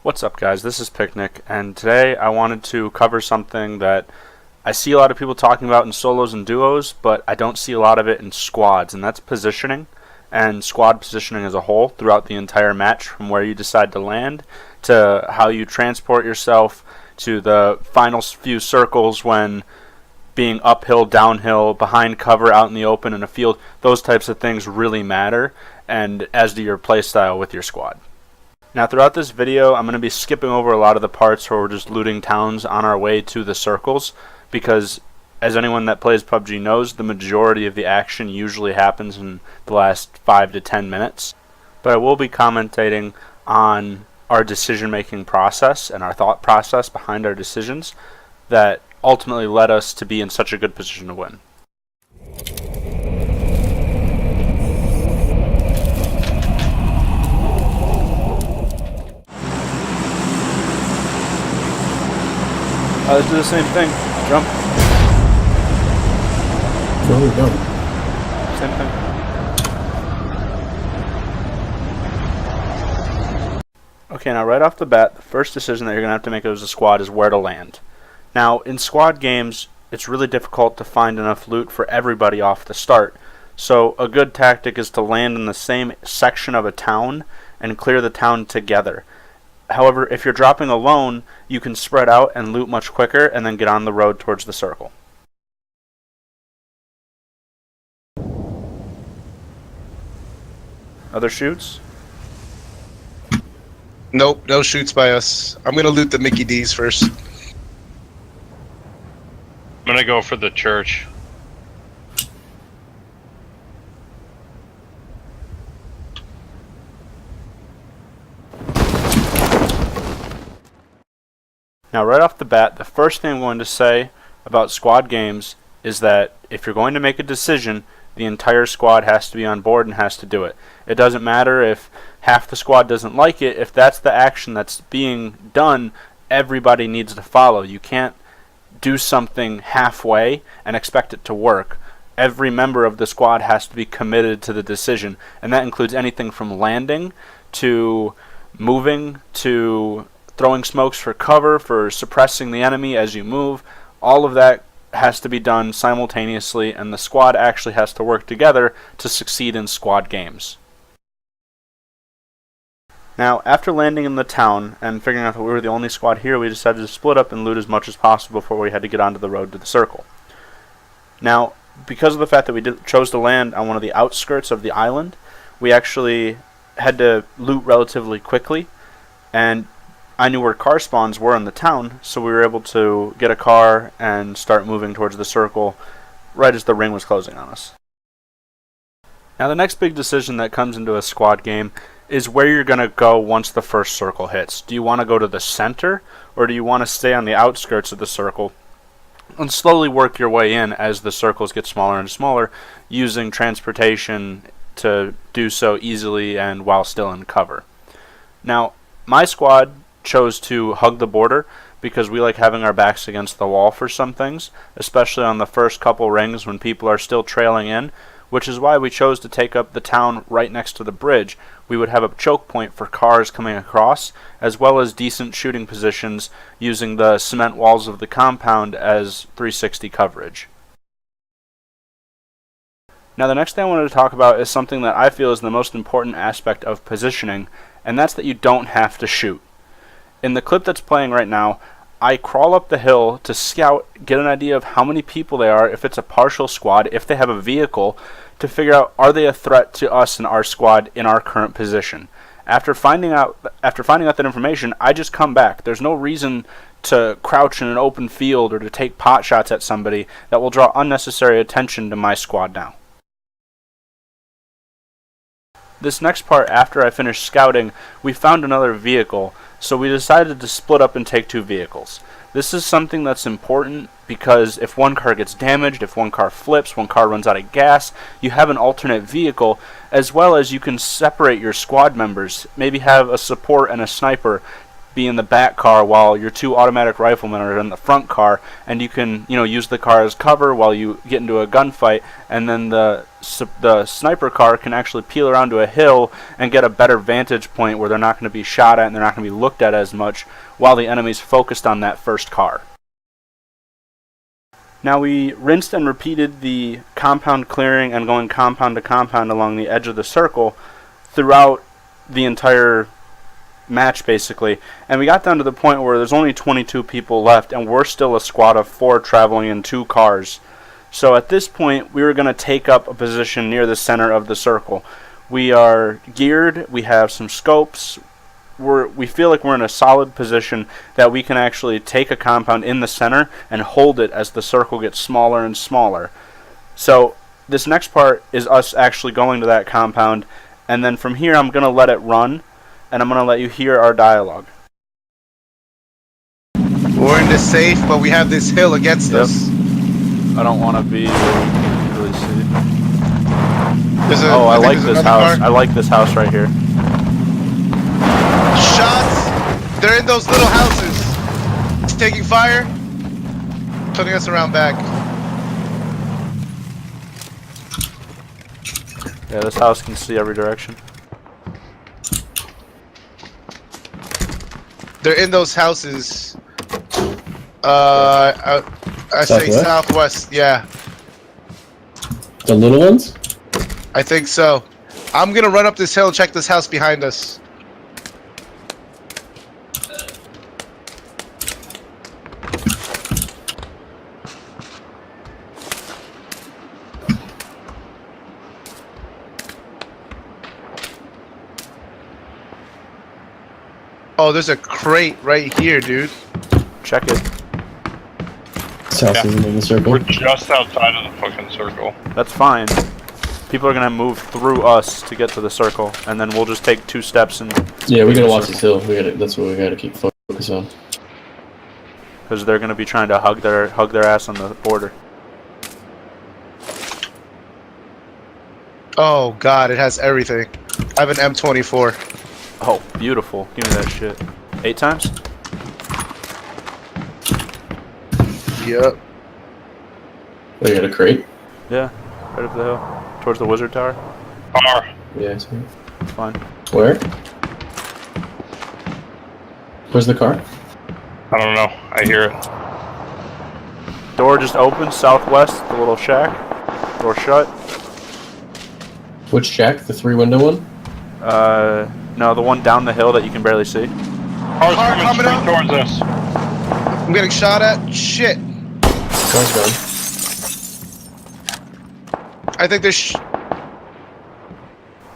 What's up, guys? This is Picnic, and today I wanted to cover something that I see a lot of people talking about in solos and duos, but I don't see a lot of it in squads, and that's positioning and squad positioning as a whole throughout the entire match, from where you decide to land to how you transport yourself to the final few circles when being uphill, downhill, behind cover, out in the open in a field. Those types of things really matter, and as do your playstyle with your squad. Now, throughout this video, I'm going to be skipping over a lot of the parts where we're just looting towns on our way to the circles, because as anyone that plays PUBG knows, the majority of the action usually happens in the last 5 to 10 minutes. But I will be commentating on our decision-making process and our thought process behind our decisions that ultimately led us to be in such a good position to win. Let's do the same thing. Jump. Where are we going? Same thing. Okay, now right off the bat, the first decision that you're going to have to make as a squad is where to land. Now, in squad games, it's really difficult to find enough loot for everybody off the start. So a good tactic is to land in the same section of a town and clear the town together. However, if you're dropping alone, you can spread out and loot much quicker and then get on the road towards the circle. Other shoots? Nope, no shoots by us. I'm gonna loot the Mickey D's first. I'm gonna go for the church. Now, right off the bat, the first thing I'm going to say about squad games is that if you're going to make a decision, the entire squad has to be on board and has to do it. It doesn't matter if half the squad doesn't like it. If that's the action that's being done, everybody needs to follow. You can't do something halfway and expect it to work. Every member of the squad has to be committed to the decision, and that includes anything from landing to moving to throwing smokes for cover, for suppressing the enemy as you move. All of that has to be done simultaneously, and the squad actually has to work together to succeed in squad games. Now, after landing in the town and figuring out that we were the only squad here, we decided to split up and loot as much as possible before we had to get onto the road to the circle. Now, because of the fact that we chose to land on one of the outskirts of the island, we actually had to loot relatively quickly, and I knew where car spawns were in the town, so we were able to get a car and start moving towards the circle right as the ring was closing on us. Now, the next big decision that comes into a squad game is where you're going to go once the first circle hits. Do you want to go to the center, or do you want to stay on the outskirts of the circle and slowly work your way in as the circles get smaller and smaller, using transportation to do so easily and while still in cover? Now, my squad chose to hug the border because we like having our backs against the wall for some things, especially on the first couple rings when people are still trailing in, which is why we chose to take up the town right next to the bridge. We would have a choke point for cars coming across, as well as decent shooting positions using the cement walls of the compound as 360 coverage. Now, the next thing I wanted to talk about is something that I feel is the most important aspect of positioning, and that's that you don't have to shoot. In the clip that's playing right now, I crawl up the hill to scout, get an idea of how many people they are, if it's a partial squad, if they have a vehicle, to figure out, are they a threat to us and our squad in our current position. After finding out that information, I just come back. There's no reason to crouch in an open field or to take pot shots at somebody that will draw unnecessary attention to my squad now. This next part, after I finished scouting, we found another vehicle, so we decided to split up and take two vehicles. This is something that's important because if one car gets damaged, if one car flips, one car runs out of gas, you have an alternate vehicle, as well as you can separate your squad members, maybe have a support and a sniper be in the back car while your 2 automatic riflemen are in the front car, and you can, use the car as cover while you get into a gunfight, and then the sniper car can actually peel around to a hill and get a better vantage point where they're not going to be shot at and they're not going to be looked at as much while the enemy's focused on that first car. Now we rinsed and repeated the compound clearing and going compound to compound along the edge of the circle throughout the entire match, basically, and we got down to the point where there's only 22 people left and we're still a squad of 4 traveling in 2 cars. So at this point we were going to take up a position near the center of the circle. We are geared, we have some scopes, we feel like we're in a solid position that we can actually take a compound in the center and hold it as the circle gets smaller and smaller. So this next part is us actually going to that compound, and then from here I'm going to let it run and I'm going to let you hear our dialogue. We're in this safe, but we have this hill against us. I don't want to be really see. Oh, I like this house. I like this house right here. Shots! They're in those little houses. It's taking fire. Putting us around back. Yeah, this house can see every direction. They're in those houses. I say southwest. Yeah. The little ones? I think so. I'm gonna run up this hill and check this house behind us. Oh, there's a crate right here, dude. Check it. South isn't in the circle. We're just outside of the fucking circle. That's fine. People are gonna move through us to get to the circle, and then we'll just take 2 steps and. Yeah, we gotta watch this hill. That's what we gotta keep focus on. Because they're gonna be trying to hug their ass on the border. Oh god, it has everything. I have an M24. Oh, beautiful. Give me that shit. 8 times? Yep. Oh, you got a crate? Yeah, right up the hill. Towards the wizard tower. Car. Yeah, it's me. It's fine. Where? Where's the car? I don't know. I hear it. Door just opened, southwest, the little shack. Door shut. Which shack? The 3-window one? No, the one down the hill that you can barely see. Car's Car coming coming straight towards us. I'm getting shot at. Shit. Car's gone. I think there's.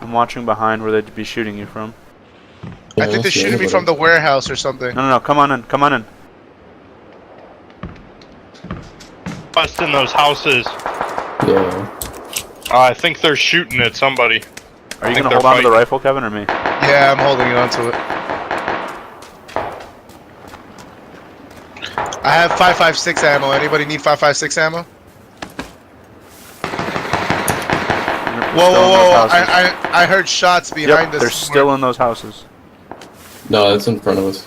I'm watching behind where they'd be shooting you from. Yeah, I think they're see shooting me anybody. from the warehouse or something. No, come on in, come on in. Bust in those houses. Yeah. I think they're shooting at somebody. Are you gonna hold on to the rifle, Kevin, or me? Yeah, I'm holding on to it. I have 5.56 ammo. Anybody need 5.56 ammo? Whoa! I heard shots behind us. They're still in those houses. No, it's in front of us.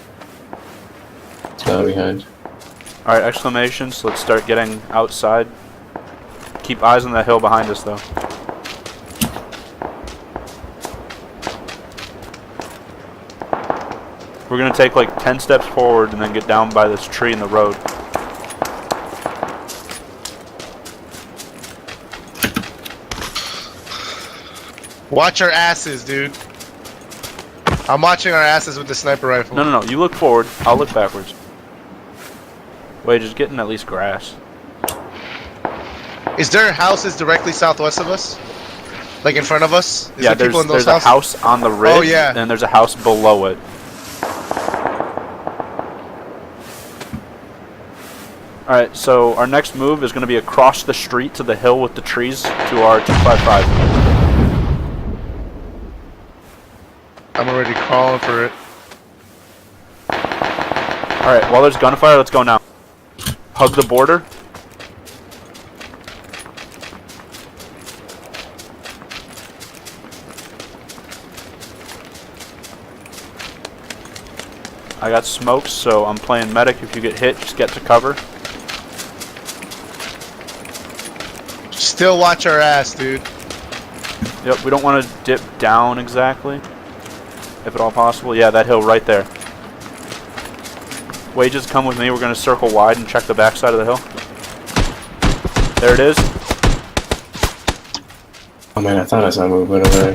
It's not behind. Alright, exclamations. Let's start getting outside. Keep eyes on that hill behind us, though. We're gonna take like 10 steps forward and then get down by this tree in the road. Watch our asses, dude. I'm watching our asses with the sniper rifle. No. You look forward. I'll look backwards. Wait, just getting at least grass. Is there houses directly southwest of us? Like in front of us? Is Yeah, there people in those there's a houses? house on the ridge, Oh, yeah. and there's a house below it. Alright, so our next move is going to be across the street to the hill with the trees to our 255. I'm already calling for it. Alright, while there's gunfire, let's go now. Hug the border. I got smokes, so I'm playing medic. If you get hit, just get to cover. Still watch our ass, dude. Yep, we don't want to dip down exactly, if at all possible. Yeah, that hill right there. Wages, come with me. We're going to circle wide and check the backside of the hill. There it is. Oh man, I thought I saw movement over there.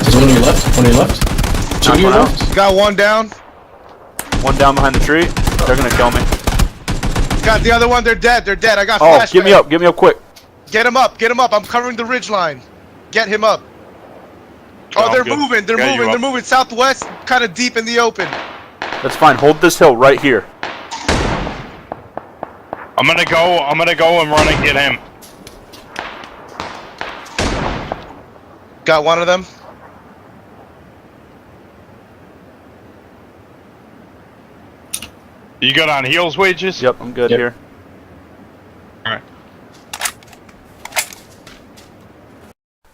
There's one on your left. One on your left. Two on your left. Got one down. One down behind the tree. They're going to kill me. Got the other one. They're dead. They're dead. I got Oh, flashbang. get me up. Get me up quick. Get him up. Get him up. I'm covering the ridge line. Get him up. Oh, they're moving. They're moving. They're moving southwest, kind of deep in the open. That's fine. Hold this hill right here. I'm gonna go and run and get him. Got one of them. You good on heels, Wages? Yep, I'm good here. Alright.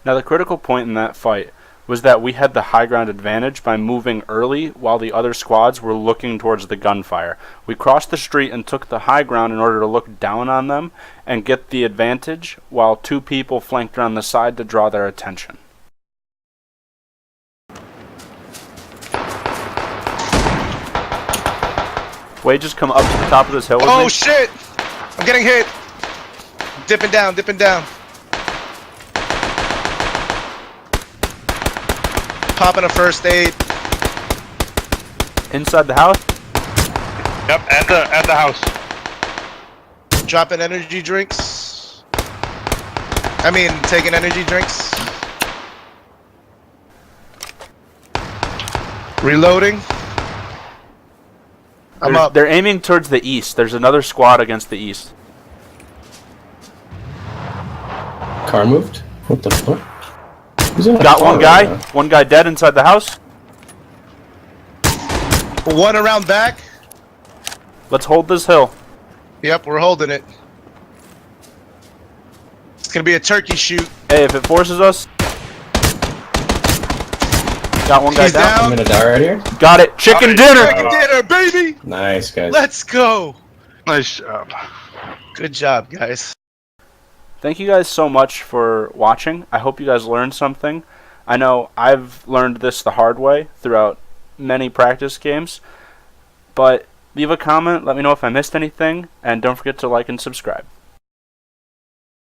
Now the critical point in that fight was that we had the high ground advantage by moving early while the other squads were looking towards the gunfire. We crossed the street and took the high ground in order to look down on them and get the advantage, while two people flanked around the side to draw their attention. Wages, come up to the top of this hill with me. Oh shit! I'm getting hit. Dipping down. Dipping down. Popping a first aid. Inside the house? Yep, at the house. Dropping energy drinks. I mean, taking energy drinks. Reloading. I'm up. They're aiming towards the east. There's another squad against the east. Car moved? What the fuck? Got one guy. One guy dead inside the house. One around back. Let's hold this hill. Yep, we're holding it. It's gonna be a turkey shoot. Hey, if it forces us. Got one guy He's down. I'm gonna die right here. Got it. Chicken dinner. Chicken dinner, baby. Nice, guys. Let's go. Nice job. Good job, guys. Thank you guys so much for watching. I hope you guys learned something. I know I've learned this the hard way throughout many practice games. But leave a comment, let me know if I missed anything, and don't forget to like and subscribe.